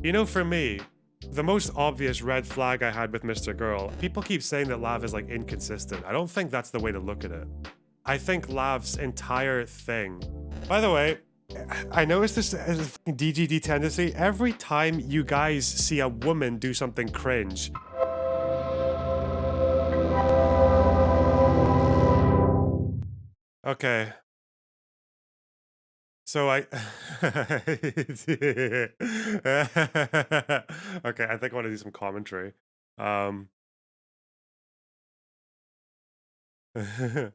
You know, for me, the most obvious red flag I had with MrGirl, people keep saying that Lav is like inconsistent. I don't think that's the way to look at it. I think Lav's entire thing. By the way, I noticed this as a fucking DGD tendency. Every time you guys see a woman do something cringe, okay. So I okay, I think I want to do some commentary. Um okay,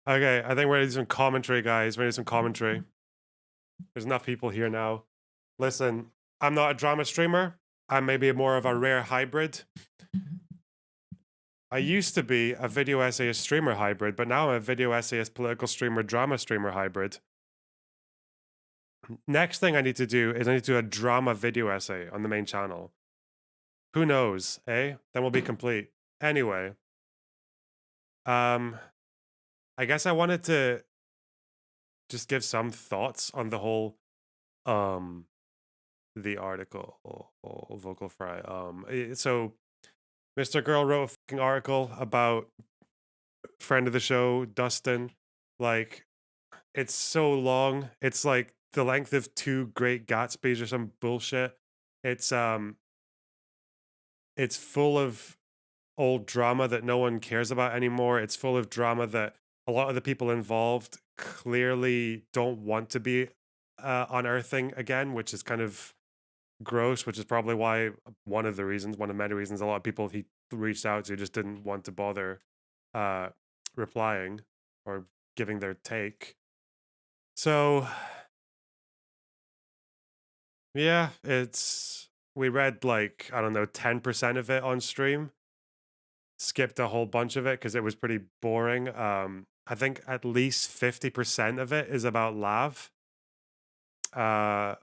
I think we're gonna do some commentary, guys. We're gonna do some commentary. There's enough people here now. Listen, I'm not a drama streamer. I'm maybe more of a rare hybrid. I used to be a video essayist streamer hybrid, but now I'm a video essayist political streamer drama streamer hybrid. Next thing I need to do is I need to do a drama video essay on the main channel. Who knows, eh? Then we'll be complete. Anyway, um, I guess I wanted to just give some thoughts on the whole the article or vocal fry. So MrGirl wrote a fucking article about friend of the show, Dustin. Like, it's so long. It's like the length of two Great Gatsbys or some bullshit. It's it's full of old drama that no one cares about anymore. It's full of drama that a lot of the people involved clearly don't want to be unearthing again, which is kind of gross, which is probably why one of the reasons, one of many reasons, a lot of people he reached out to just didn't want to bother uh, replying or giving their take. So yeah, it's we read like I don't know 10% of it on stream, skipped a whole bunch of it because it was pretty boring. I think at least 50% of it is about Lav. Uh,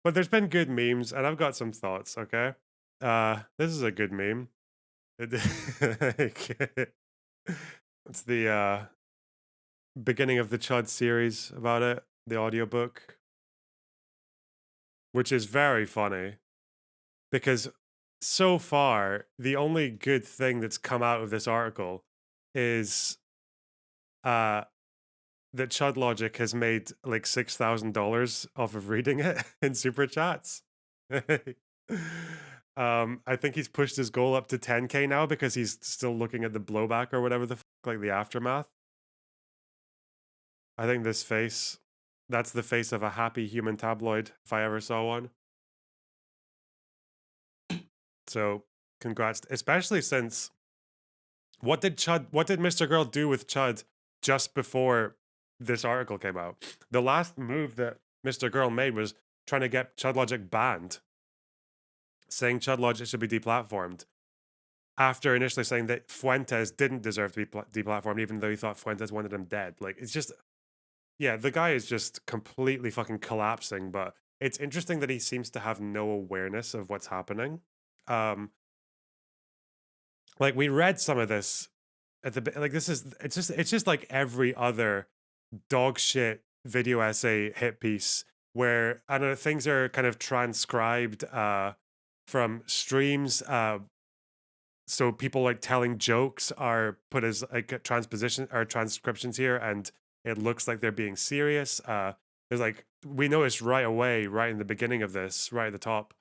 but there's been good memes, and I've got some thoughts. Okay, this is a good meme. It's the beginning of the Chud series about it, the audiobook, which is very funny because so far the only good thing that's come out of this article is uh that Chud Logic has made like $6,000 off of reading it in super chats. I think he's pushed his goal up to 10K now because he's still looking at the blowback or whatever the fuck, like the aftermath. I think this face, that's the face of a happy human tabloid if I ever saw one. So congrats, especially since what did MrGirl do with Chud just before this article came out? The last move that MrGirl made was trying to get Chud Logic banned, saying Chud Logic should be deplatformed. After initially saying that Fuentes didn't deserve to be deplatformed, even though he thought Fuentes wanted him dead. Like, it's just, yeah, the guy is just completely fucking collapsing. But it's interesting that he seems to have no awareness of what's happening. Like we read some of this at the like this is it's just like every other dog shit video essay hit piece where I don't know things are kind of transcribed from streams so people like telling jokes are put as like transposition or transcriptions here and it looks like they're being serious. There's like we noticed right away right in the beginning of this right at the top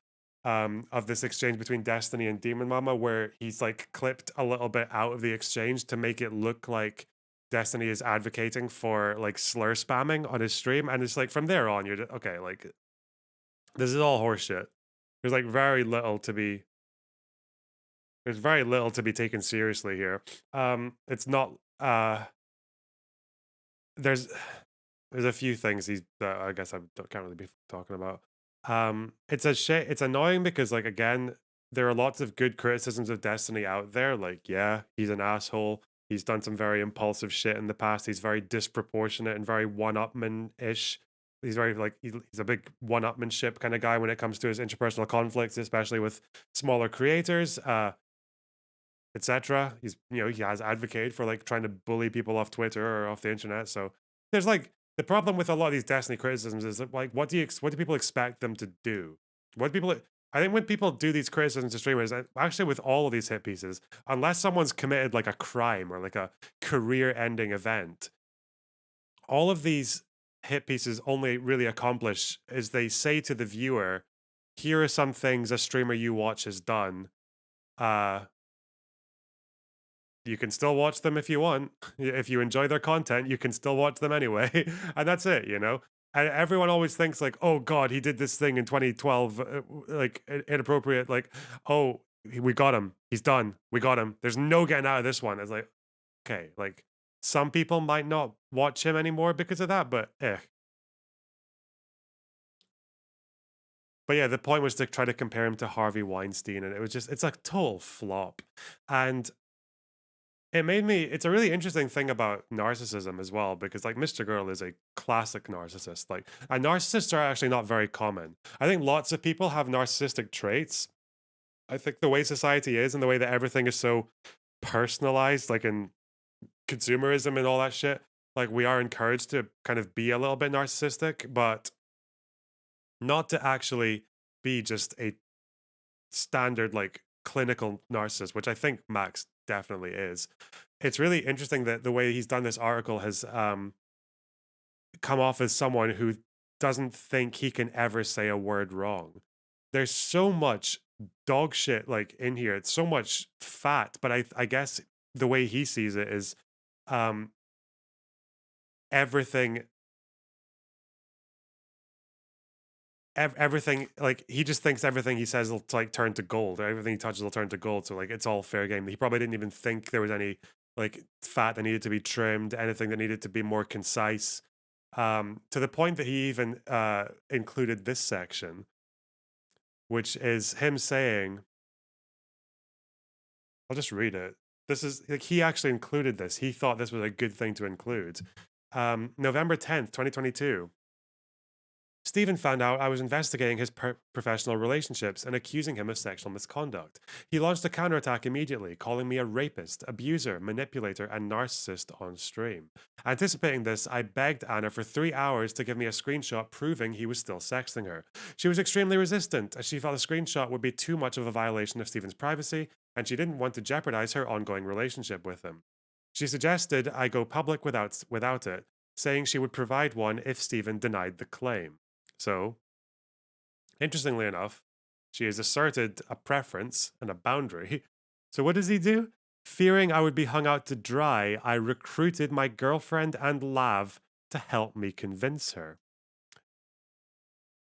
of this exchange between Destiny and Demon Mama where he's like clipped a little bit out of the exchange to make it look like Destiny is advocating for like slur spamming on his stream and it's like from there on you're just, okay like this is all horseshit. There's like there's very little to be taken seriously here. It's not. There's there's a few things he's. I guess I can't really be talking about. It's a shit. It's annoying because like again, there are lots of good criticisms of Destiny out there. Like, yeah, he's an asshole. He's done some very impulsive shit in the past. He's very disproportionate and very one-upman ish. He's very like he's a big one-upmanship kind of guy when it comes to his interpersonal conflicts, especially with smaller creators. Etc. He's he has advocated for like trying to bully people off Twitter or off the internet. So there's like The problem with a lot of these Destiny criticisms is that, like, what do people expect them to do? What do people I think when people do these criticisms to streamers, actually with all of these hit pieces, unless someone's committed like a crime or like a career-ending event, all of these hit pieces only really accomplish is they say to the viewer, here are some things a streamer you watch has done. Uh, you can still watch them if you want. If you enjoy their content, you can still watch them anyway. And that's it, you know? And everyone always thinks like, oh God, he did this thing in 2012, like inappropriate, like, oh, we got him. He's done. We got him. There's no getting out of this one. It's like, okay, like some people might not watch him anymore because of that, but eh. But yeah, the point was to try to compare him to Harvey Weinstein, and it's a total flop. And it's a really interesting thing about narcissism as well, because like Mr. Girl is a classic narcissist. Like, and narcissists are actually not very common. I think lots of people have narcissistic traits. I think the way society is and the way that everything is so personalized, like in consumerism and all that shit, like we are encouraged to kind of be a little bit narcissistic, but not to actually be just a standard like clinical narcissist, which I think Max definitely is. It's really interesting that the way he's done this article has come off as someone who doesn't think he can ever say a word wrong. There's so much dog shit like in here. It's so much fat, but I guess the way he sees it is um everything everything like he just thinks everything he says will like turn to gold. Everything he touches will turn to gold. So like it's all fair game. He probably didn't even think there was any like fat that needed to be trimmed, anything that needed to be more concise. To the point that he even included this section, which is him saying, I'll just read it. This is like he actually included this. He thought this was a good thing to include. November 10th, 2022. Stephen found out I was investigating his professional relationships and accusing him of sexual misconduct. He launched a counterattack immediately, calling me a rapist, abuser, manipulator, and narcissist on stream. Anticipating this, I begged Anna for 3 hours to give me a screenshot proving he was still sexting her. She was extremely resistant, as she felt a screenshot would be too much of a violation of Stephen's privacy, and she didn't want to jeopardize her ongoing relationship with him. She suggested I go public without it, saying she would provide one if Stephen denied the claim. So, interestingly enough, she has asserted a preference and a boundary. So, what does he do? Fearing I would be hung out to dry, I recruited my girlfriend and Lav to help me convince her.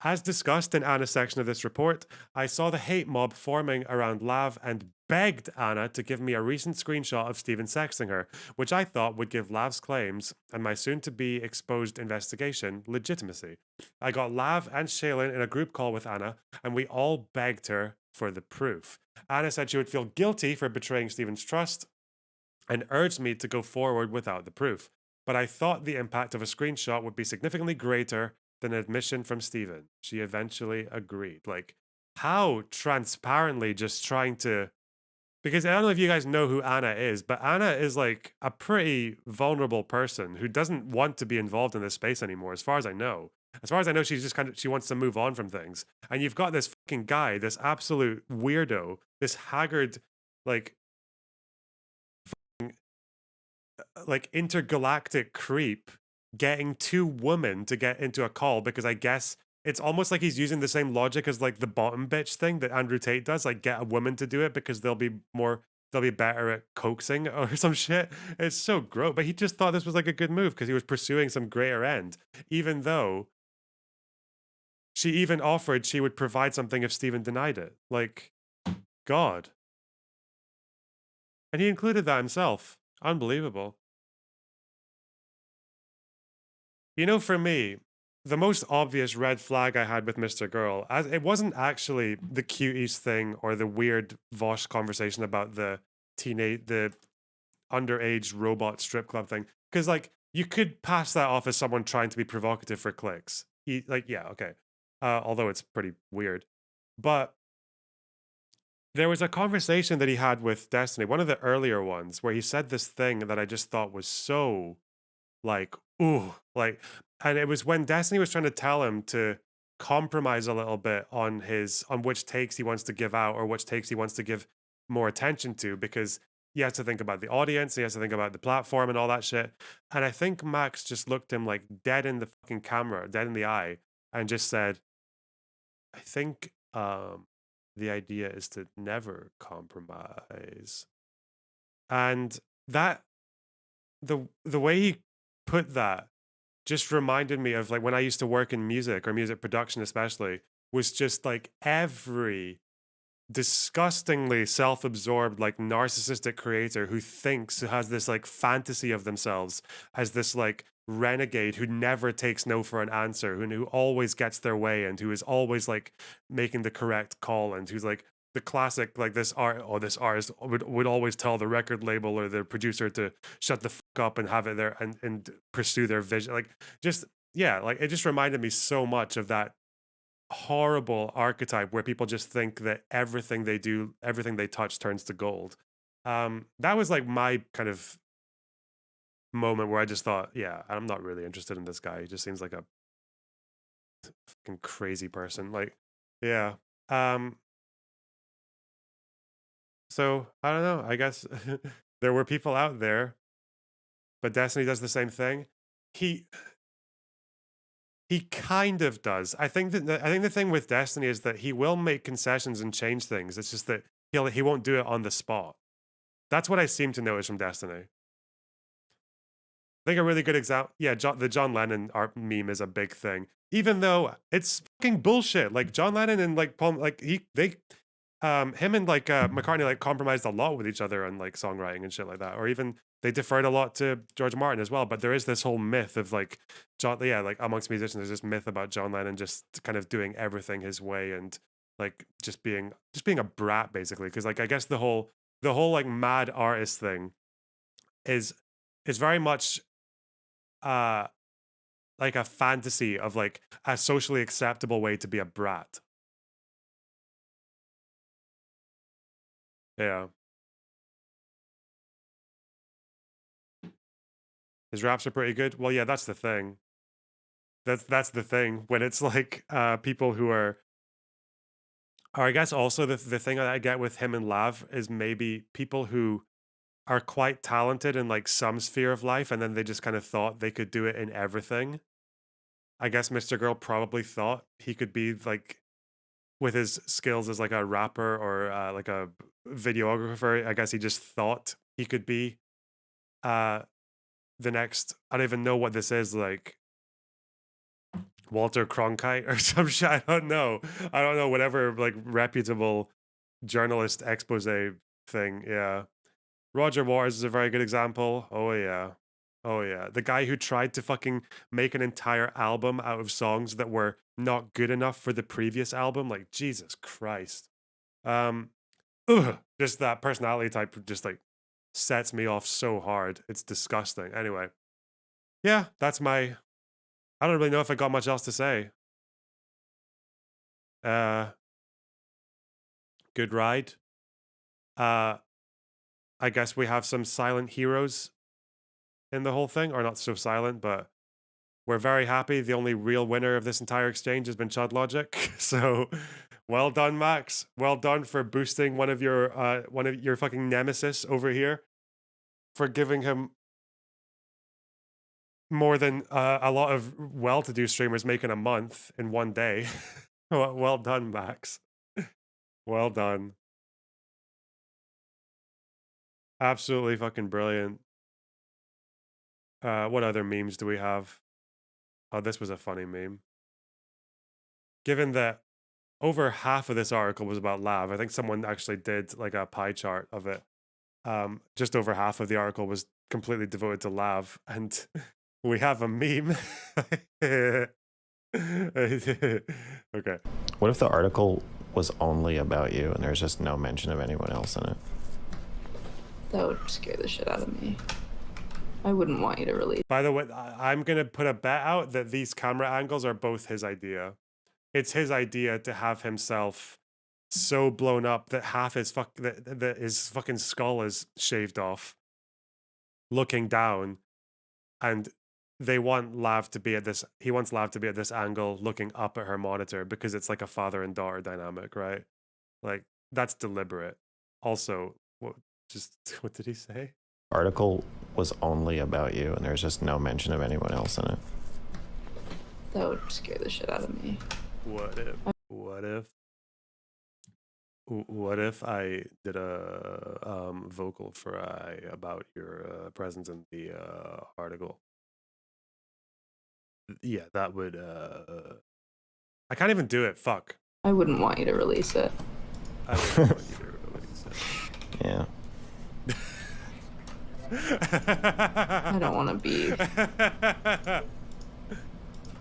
As discussed in Anna's section of this report, I saw the hate mob forming around Lav and begged Anna to give me a recent screenshot of Stephen sexting her, which I thought would give Lav's claims and my soon to be exposed investigation legitimacy. I got Lav and Shaylin in a group call with Anna, and we all begged her for the proof. Anna said she would feel guilty for betraying Stephen's trust and urged me to go forward without the proof. But I thought the impact of a screenshot would be significantly greater than an admission from Stephen. She eventually agreed. Like, how transparently just trying to. Because I don't know if you guys know who Anna is, but Anna is like a pretty vulnerable person who doesn't want to be involved in this space anymore, as far as I know. As far as I know, she's just she wants to move on from things. And you've got this fucking guy, this absolute weirdo, this haggard, like like intergalactic creep getting two women to get into a call because I guess it's almost like he's using the same logic as like the bottom bitch thing that Andrew Tate does, like get a woman to do it because they'll be better at coaxing or some shit. It's so gross. But he just thought this was like a good move because he was pursuing some greater end, even though she even offered she would provide something if Stephen denied it. Like, God. And he included that himself. Unbelievable. You know, for me, the most obvious red flag I had with Mr. Girl, as it wasn't actually the cuties thing or the weird Vosh conversation about the underage robot strip club thing. Because like you could pass that off as someone trying to be provocative for clicks. Like, yeah, okay. Although it's pretty weird. But there was a conversation that he had with Destiny, one of the earlier ones, where he said this thing that I just thought was so like, ooh, like, and it was when Destiny was trying to tell him to compromise a little bit on which takes he wants to give out or which takes he wants to give more attention to, because he has to think about the audience, he has to think about the platform and all that shit. And I think Max just looked him like dead in the fucking camera, dead in the eye, and just said, I think the idea is to never compromise. And that the way he put that just reminded me of like when I used to work in music or music production especially, was just like every disgustingly self-absorbed like narcissistic creator who has this like fantasy of themselves as this like renegade who never takes no for an answer, who always gets their way and who is always like making the correct call, and who's like the classic like this artist would always tell the record label or the producer to shut the fuck up and have it there and pursue their vision, like just yeah, like it just reminded me so much of that horrible archetype where people just think that everything they do, everything they touch turns to gold. That was like my kind of moment where I just thought, yeah, I'm not really interested in this guy. He just seems like a fucking crazy person. Like, yeah. Um, so I don't know. I guess there were people out there, but Destiny does the same thing. He he kind of does. I think the thing with Destiny is that he will make concessions and change things. It's just that he won't do it on the spot. That's what I seem to notice from Destiny. I think a really good example, yeah, the John Lennon art meme is a big thing, even though it's fucking bullshit. Like John Lennon and like Paul, like him and like McCartney like compromised a lot with each other on like songwriting and shit like that, or even they deferred a lot to George Martin as well. But there is this whole myth of like yeah, like amongst musicians, there's this myth about John Lennon just kind of doing everything his way and like just being a brat basically. Because like I guess the whole like mad artist thing is very much uh like a fantasy of like a socially acceptable way to be a brat. Yeah. His raps are pretty good. Well, yeah, that's the thing. That's the thing when it's like people who are or I guess also the thing that I get with him and Lav is maybe people who are quite talented in like some sphere of life and then they just kind of thought they could do it in everything. I guess MrGirl probably thought he could be like with his skills as like a rapper or like a videographer. I guess he just thought he could be uh the next, I don't even know what this is, like Walter Cronkite or some shit. I don't know. I don't know, whatever like reputable journalist expose thing. Yeah. Roger Waters is a very good example. Oh yeah. Oh yeah. The guy who tried to fucking make an entire album out of songs that were not good enough for the previous album. Like Jesus Christ. Um just that personality type just like sets me off so hard. It's disgusting. Anyway. Yeah, that's my I don't really know if I got much else to say. Uh Good ride. Uh I guess we have some silent heroes in the whole thing, or not so silent, but we're very happy. The only real winner of this entire exchange has been Chud Logic. So well done, Max. Well done for boosting one of your fucking nemesis over here, for giving him more than a lot of well-to-do streamers make in a month in one day. Well done, Max. Well done. Absolutely fucking brilliant. What other memes do we have? Oh, this was a funny meme. Given that over half of this article was about Lav, I think someone actually did like a pie chart of it. Just over half of the article was completely devoted to Lav, and we have a meme. Okay. What if the article was only about you and there's just no mention of anyone else in it? That would scare the shit out of me. I wouldn't want you to relate. By the way, I'm gonna put a bet out that these camera angles are both his idea. It's his idea to have himself so blown up that half his that his fucking skull is shaved off, looking down, and they want Lav to be at this. He wants Lav to be at this angle, looking up at her monitor because it's like a father and daughter dynamic, right? Like that's deliberate. Also, what? Just what did he say? Article was only about you, and there's just no mention of anyone else in it. That would scare the shit out of me. What if? What if? What if I did a vocal fry about your presence in the article? Yeah, that would. I can't even do it. Fuck. I wouldn't want you to release it. I wouldn't want you to release it. Yeah. I don't want to be.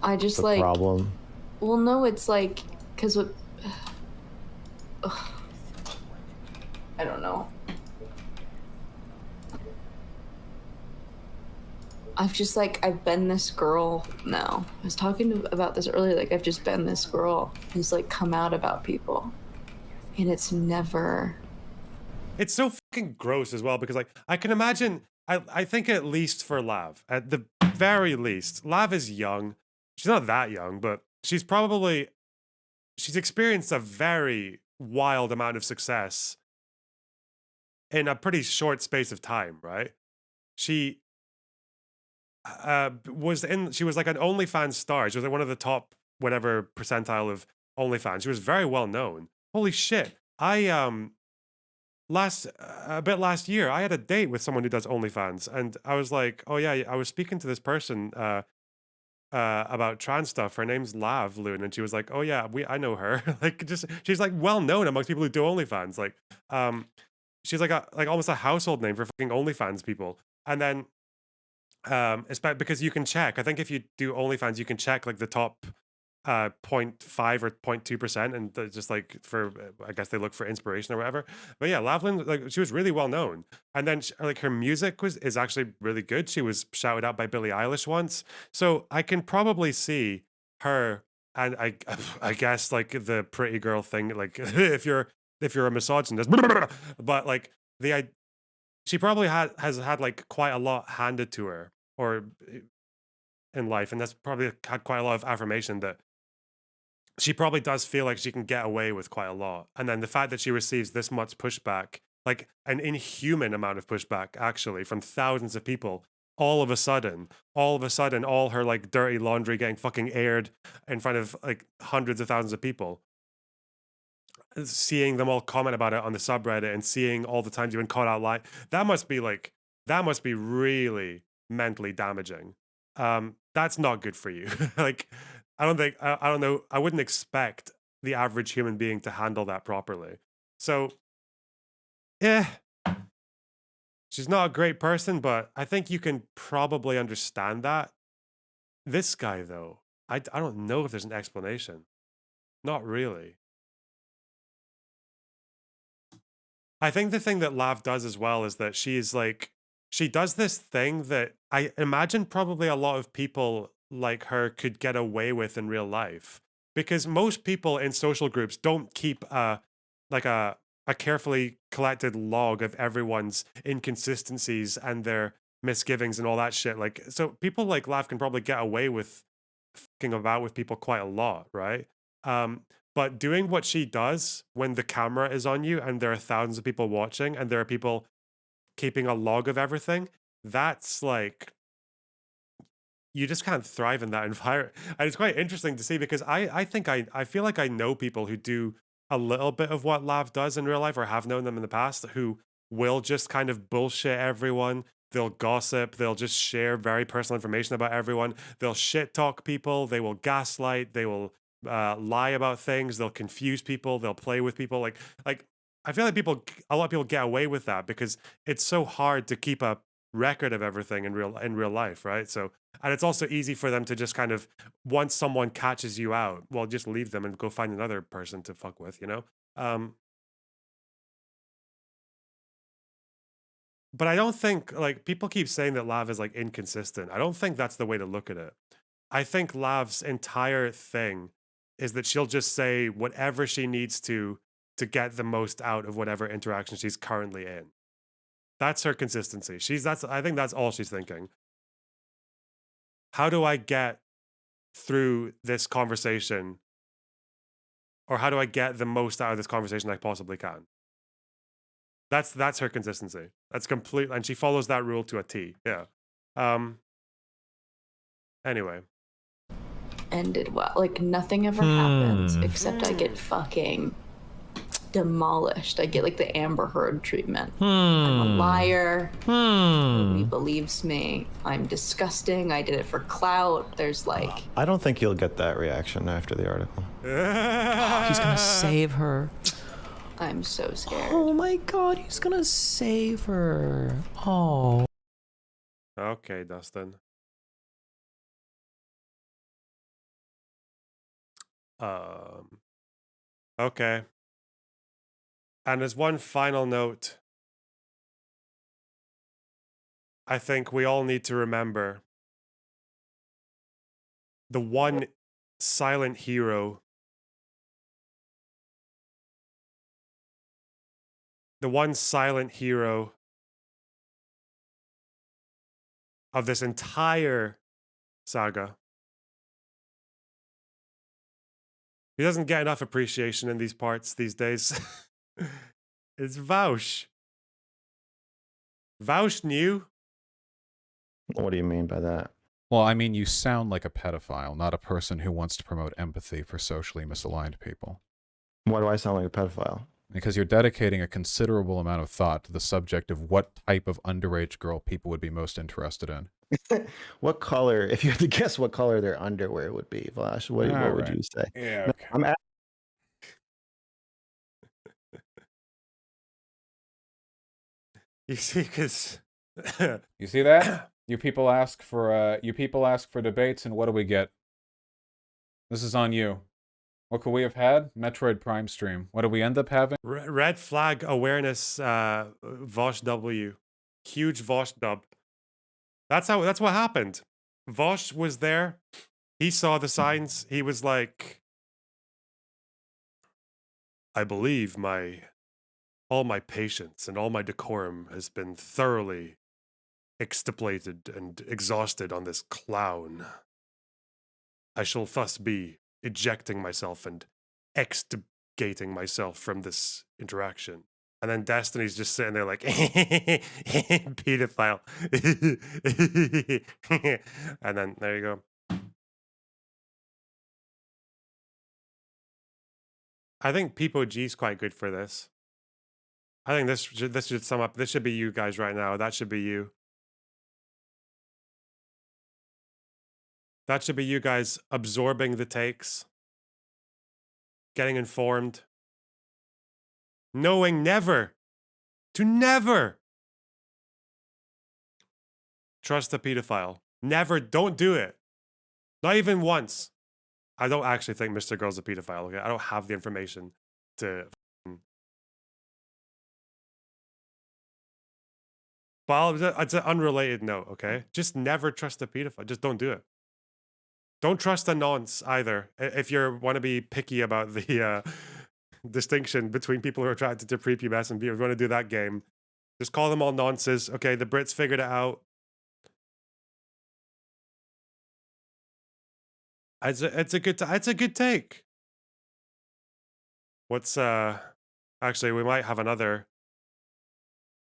I just The like. problem. Well, no, it's like because what. I don't know. I've been this girl now. I was talking about this earlier. Like, I've just been this girl who's like come out about people, and it's never. It's so fucking gross as well because like I can imagine. I think at least for Lav, at the very least, Lav is young. She's not that young, but she's experienced a very wild amount of success in a pretty short space of time, right? She she was like an OnlyFans star. She was like one of the top whatever percentile of OnlyFans. She was very well known. Holy shit. Last year I had a date with someone who does OnlyFans and I was like, "Oh yeah, I was speaking to this person about trans stuff. Her name's Lav Loon." And she was like, "Oh yeah, I know her." Like just she's like well known amongst people who do OnlyFans. Like she's like almost a household name for fucking OnlyFans people. And then it's because you can check. I think if you do OnlyFans, you can check like the top 0.5 or 0.2%, and just like for I guess they look for inspiration or whatever. But yeah, Lavlin, like she was really well known, and then like her music is actually really good. She was shouted out by Billie Eilish once, so I can probably see her. And I guess like the pretty girl thing, like if you're a misogynist, but like she probably has had like quite a lot handed to her or in life, and that's probably had quite a lot of affirmation that she probably does feel like she can get away with quite a lot. And then the fact that she receives this much pushback, like an inhuman amount of pushback actually from thousands of people, all of a sudden, all her like dirty laundry getting fucking aired in front of like hundreds of thousands of people, seeing them all comment about it on the subreddit and seeing all the times you've been caught out lying, that must be really mentally damaging. That's not good for you. Like I don't know, I wouldn't expect the average human being to handle that properly. So yeah, she's not a great person, but I think you can probably understand that. This guy though, I don't know if there's an explanation. Not really. I think the thing that Lav does as well is that she does this thing that I imagine probably a lot of people like her could get away with in real life. Because most people in social groups don't keep like a carefully collected log of everyone's inconsistencies and their misgivings and all that shit. Like so people like Lav can probably get away with fucking about with people quite a lot, right? Um, but doing what she does when the camera is on you and there are thousands of people watching and there are people keeping a log of everything, that's like you just can't thrive in that environment. And it's quite interesting to see because I think I feel like I know people who do a little bit of what Lav does in real life or have known them in the past who will just kind of bullshit everyone. They'll gossip, they'll just share very personal information about everyone. They'll shit talk people, they will gaslight, they will lie about things, they'll confuse people, they'll play with people. Like I feel like a lot of people get away with that because it's so hard to keep a record of everything in real life, right? So and it's also easy for them to just kind of once someone catches you out, well, just leave them and go find another person to fuck with, you know? But I don't think like people keep saying that Lav is like inconsistent. I don't think that's the way to look at it. I think Lav's entire thing is that she'll just say whatever she needs to get the most out of whatever interaction she's currently in. That's her consistency. I think that's all she's thinking. how do I get through this conversation, or how do I get the most out of this conversation I possibly can? That's her consistency. That's complete, and she follows that rule to a T. Yeah. Anyway. Ended well. Like nothing ever happens except I get fucking demolished. I get like the Amber Heard treatment. I'm a liar. Nobody believes me. I'm disgusting. I did it for clout. There's like I don't think you'll get that reaction after the article. He's gonna save her. I'm so scared. Oh my god, he's gonna save her. Oh. Okay, Dustin. Okay. And as one final note, I think we all need to remember the one silent hero, of this entire saga. He doesn't get enough appreciation in these parts these days. It's Vaush. Vaush knew. What do you mean by that? Well, I mean, you sound like a pedophile, not a person who wants to promote empathy for socially misaligned people. Why do I sound like a pedophile? Because you're dedicating a considerable amount of thought to the subject of what type of underage girl people would be most interested in. What color, if you had to guess what color their underwear would be, Vash, what would you say? Yeah, okay. I'm You see, because You see that? You people ask for debates, and what do we get? This is on you. What could we have had? Metroid Prime stream. What do we end up having? red flag awareness, Vosh W, huge Vosh dub. That's what happened. Vosh was there. He saw the signs. He was like, I believe all my patience and all my decorum has been thoroughly extirpated and exhausted on this clown. I shall thus be ejecting myself and extricating myself from this interaction. And then Destiny's just sitting there like, pedophile. And then there you go. I think Peepo G's quite good for this. I think this should sum up. This should be you guys right now. That should be you. That should be you guys absorbing the takes, getting informed, knowing never trust a pedophile. Never, don't do it. Not even once. I don't actually think MrGirl's a pedophile, okay? I don't have the information to... But it's an unrelated note, okay? Just never trust a pedophile. Just don't do it. Don't trust a nonce either. If you want to be picky about the distinction between people who are attracted to prepubescent people, if you want to do that game, just call them all nonces. Okay, the Brits figured it out. It's a good take. What's actually we might have another.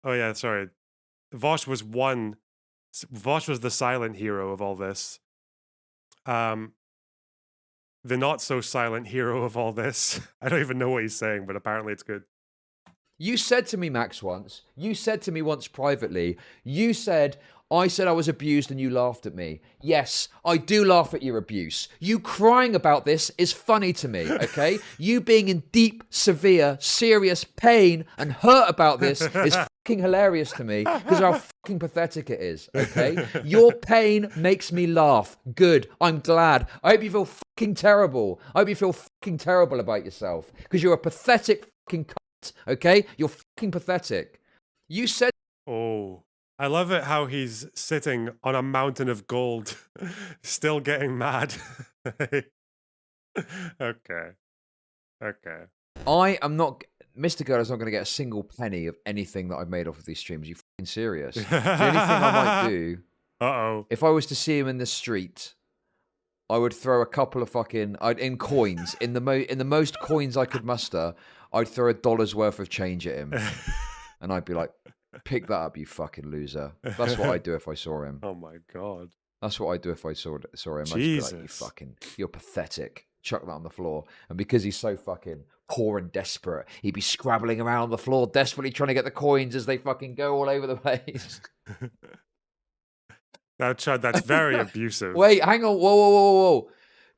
Oh yeah, sorry. Vosh was the silent hero of all this. The not so silent hero of all this. I don't even know what he's saying, but apparently it's good. You said to me, Max, once, you said to me once privately, I said I was abused and you laughed at me. Yes, I do laugh at your abuse. You crying about this is funny to me, okay? You being in deep, severe, serious pain and hurt about this is fucking hilarious to me because how fucking pathetic it is, okay? Your pain makes me laugh. Good. I'm glad. I hope you feel fucking terrible. I hope you feel fucking terrible about yourself because you're a pathetic fucking cunt, okay? You're fucking pathetic. You said... Oh. I love it how he's sitting on a mountain of gold, still getting mad. Okay. I am not... MrGirl is not going to get a single penny of anything that I've made off of these streams. Are you fucking serious? The only thing I might do... Uh-oh. If I was to see him in the street, I would throw a couple of in coins, in the most coins I could muster, I'd throw $1 worth of change at him. And I'd be like, pick that up, you fucking loser. That's what I'd do if I saw him. Oh my god. That's what I'd do if I saw him. I'd just be like, you're pathetic. Chuck that on the floor. And because he's so fucking poor and desperate, he'd be scrabbling around on the floor, desperately trying to get the coins as they fucking go all over the place. Now, Chud, that's very abusive. Wait, hang on. Whoa.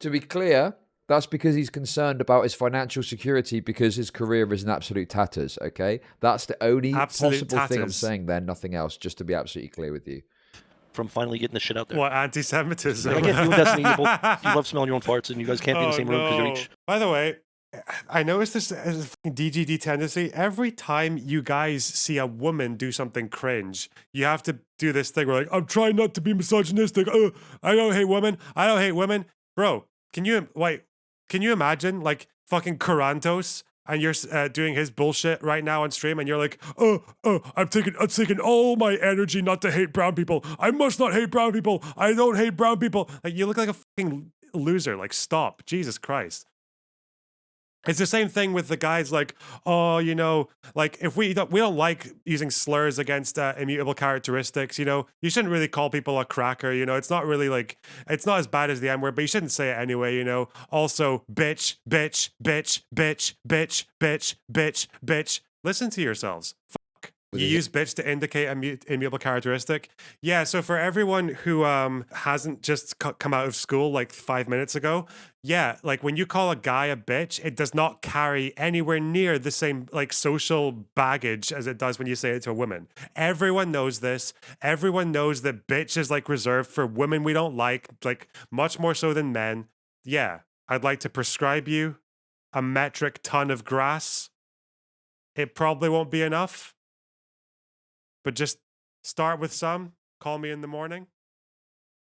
To be clear, that's because he's concerned about his financial security because his career is in absolute tatters, okay? That's the only possible thing I'm saying there, nothing else, just to be absolutely clear with you. From finally getting the shit out there. What, anti-Semitism? I get you and Destiny, you love smelling your own farts, and you guys can't be in the same room because you're each... By the way, I noticed this as a fucking DGD tendency. Every time you guys see a woman do something cringe, you have to do this thing where like, I'm trying not to be misogynistic. I don't hate women. I don't hate women. Bro, can you imagine like fucking Corantos and you're doing his bullshit right now on stream and you're like, I'm taking all my energy not to hate brown people. I must not hate brown people. I don't hate brown people. Like, you look like a fucking loser. Like, stop. Jesus Christ. It's the same thing with the guys like, oh, you know, like if we don't like using slurs against immutable characteristics, you know, you shouldn't really call people a cracker, you know, it's not really like, it's not as bad as the M word, but you shouldn't say it anyway, you know. Also, bitch. Listen to yourselves. Fuck. You use bitch to indicate immutable characteristic. Yeah, so for everyone who hasn't just come out of school like 5 minutes ago, yeah, like when you call a guy a bitch, it does not carry anywhere near the same like social baggage as it does when you say it to a woman. Everyone knows this. Everyone knows that bitch is like reserved for women we don't like much more so than men. Yeah, I'd like to prescribe you a metric ton of grass. It probably won't be enough. But just start with some. Call me in the morning.